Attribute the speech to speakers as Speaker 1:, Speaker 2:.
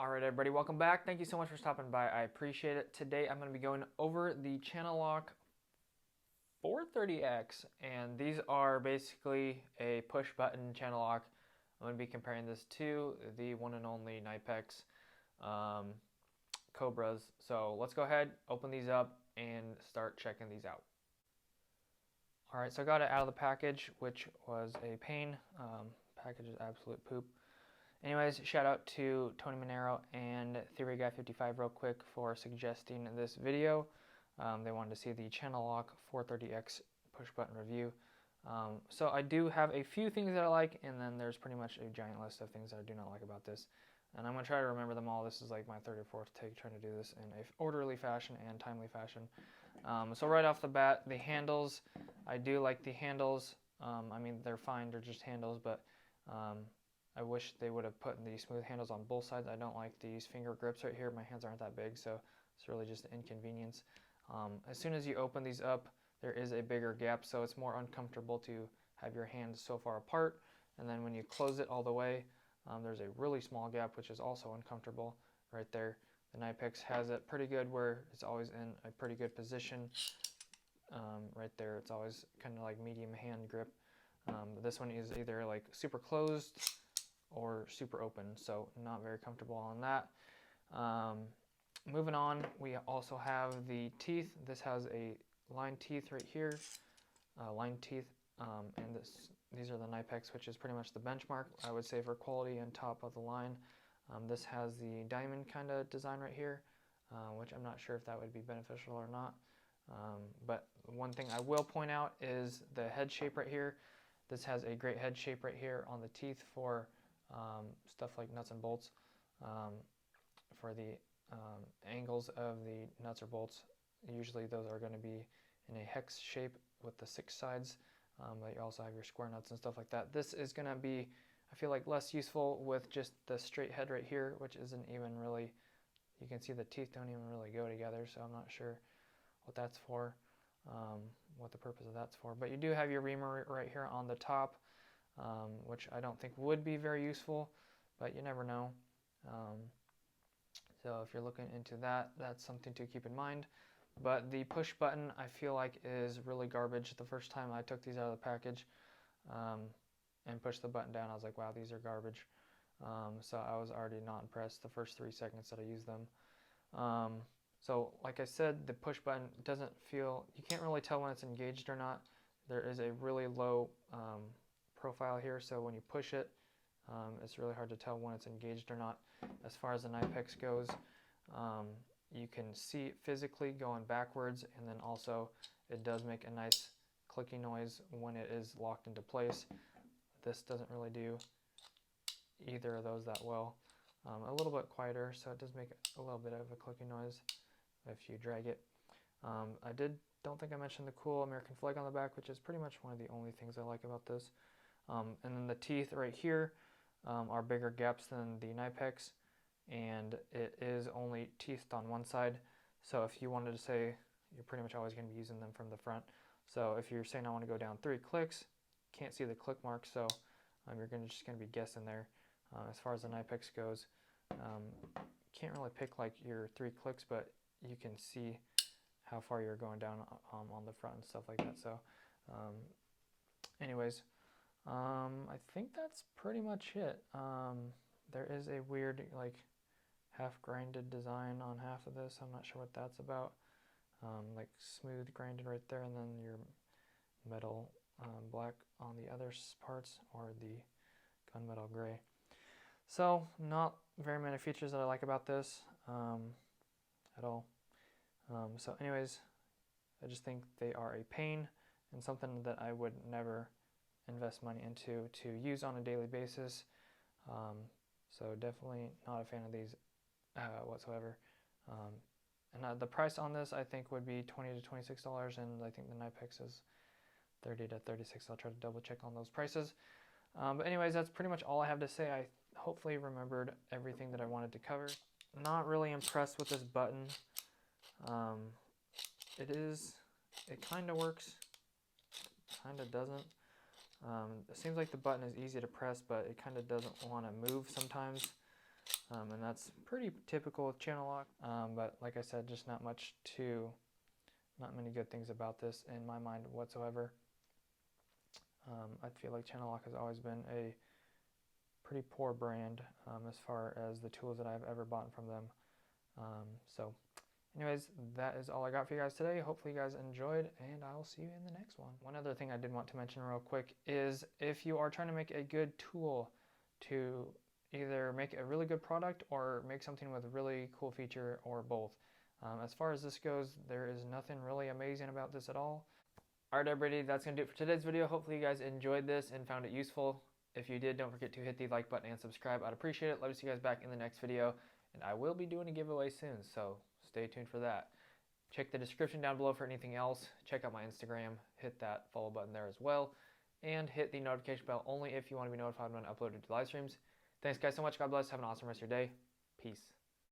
Speaker 1: Alright everybody, welcome back. Thank you so much for stopping by. I appreciate it. Today I'm going to be going over the Channellock 430X, and these are basically a push button channel lock. I'm going to be comparing this to the one and only Knipex Cobras. So let's go ahead, open these up, and start checking these out. Alright, so I got it out of the package, which was a pain. Package is absolute poop. Anyways, shout out to Tony Monero and Theory Guy 55 real quick for suggesting this video. They wanted to see the Channellock 430X push button review. So I do have a few things that I like, and then there's pretty much a giant list of things that I do not like about this. And I'm going to try to remember them all. This is like my third or fourth take trying to do this in an orderly fashion and timely fashion. So right off the bat, the handles, I do like the handles. I mean, they're fine, they're just handles, but I wish they would have put the smooth handles on both sides. I don't like these finger grips right here. My hands aren't that big, so it's really just an inconvenience. As soon as you open these up, there is a bigger gap, so it's more uncomfortable to have your hands so far apart. And then when you close it all the way, there's a really small gap, which is also uncomfortable right there. The Knipex has it pretty good where it's always in a pretty good position. Right there, it's always kind of like medium hand grip. This one is either like super closed or super open, so not very comfortable on that. Moving on, we also have the teeth. This has a line teeth right here, line teeth, and these are the Knipex, which is pretty much the benchmark, I would say, for quality and top of the line. This has the diamond kind of design right here, which I'm not sure if that would be beneficial or not. But one thing I will point out is the head shape right here. This has a great head shape right here on the teeth for stuff like nuts and bolts, for the angles of the nuts or bolts. Usually those are going to be in a hex shape with the 6 sides, but you also have your square nuts and stuff like that. This is going to be, I feel like, less useful with just the straight head right here, which isn't even really, you can see the teeth don't even really go together, so I'm not sure what that's for, what the purpose of that's for. But you do have your reamer right here on the top, which I don't think would be very useful, but you never know. So if you're looking into that, that's something to keep in mind. But the push button, I feel like, is really garbage. The first time I took these out of the package and pushed the button down, I was like, wow, these are garbage. So I was already not impressed the first 3 seconds that I used them. So like I said, the push button doesn't feel, you can't really tell when it's engaged or not. There is a really low profile here, so when you push it, it's really hard to tell when it's engaged or not. As far as the Knipex goes, you can see it physically going backwards, and then also it does make a nice clicking noise when it is locked into place. This doesn't really do either of those that well. A little bit quieter, so it does make a little bit of a clicking noise if you drag it. Don't think I mentioned the cool American flag on the back, which is pretty much one of the only things I like about this. And then the teeth right here are bigger gaps than the Knipex, and it is only teethed on one side. So if you wanted to say, you're pretty much always going to be using them from the front. So if you're saying I want to go down 3 clicks, can't see the click mark, so you're just going to be guessing there. As far as the Knipex goes, can't really pick like your 3 clicks, but you can see how far you're going down on the front and stuff like that. So anyways, I think that's pretty much it. There is a weird like half grinded design on half of this. I'm not sure what that's about. Like smooth grinded right there, and then your metal black on the other parts, or the gunmetal gray. So not very many features that I like about this at all. So anyways, I just think they are a pain and something that I would never invest money into to use on a daily basis. So definitely not a fan of these whatsoever. And the price on this, I think, would be $20 to $26, and I think the Knipex is $30 to $36. I'll try to double check on those prices. But anyways, that's pretty much all I have to say. I hopefully remembered everything that I wanted to cover. Not really impressed with this button. It kind of works, kind of doesn't. It seems like the button is easy to press, but it kind of doesn't want to move sometimes. And that's pretty typical with Channellock. But like I said, just not many good things about this in my mind whatsoever. I feel like Channellock has always been a pretty poor brand as far as the tools that I've ever bought from them. So anyways, that is all I got for you guys today. Hopefully you guys enjoyed, and I will see you in the next one. One other thing I did want to mention real quick is if you are trying to make a good tool to either make a really good product or make something with a really cool feature, or both. As far as this goes, there is nothing really amazing about this at all. Alright everybody, that's going to do it for today's video. Hopefully you guys enjoyed this and found it useful. If you did, don't forget to hit the like button and subscribe. I'd appreciate it. Let me see you guys back in the next video. And I will be doing a giveaway soon, so stay tuned for that. Check the description down below for anything else. Check out my Instagram. Hit that follow button there as well. And hit the notification bell only if you want to be notified when I upload to live streams. Thanks guys so much. God bless. Have an awesome rest of your day. Peace.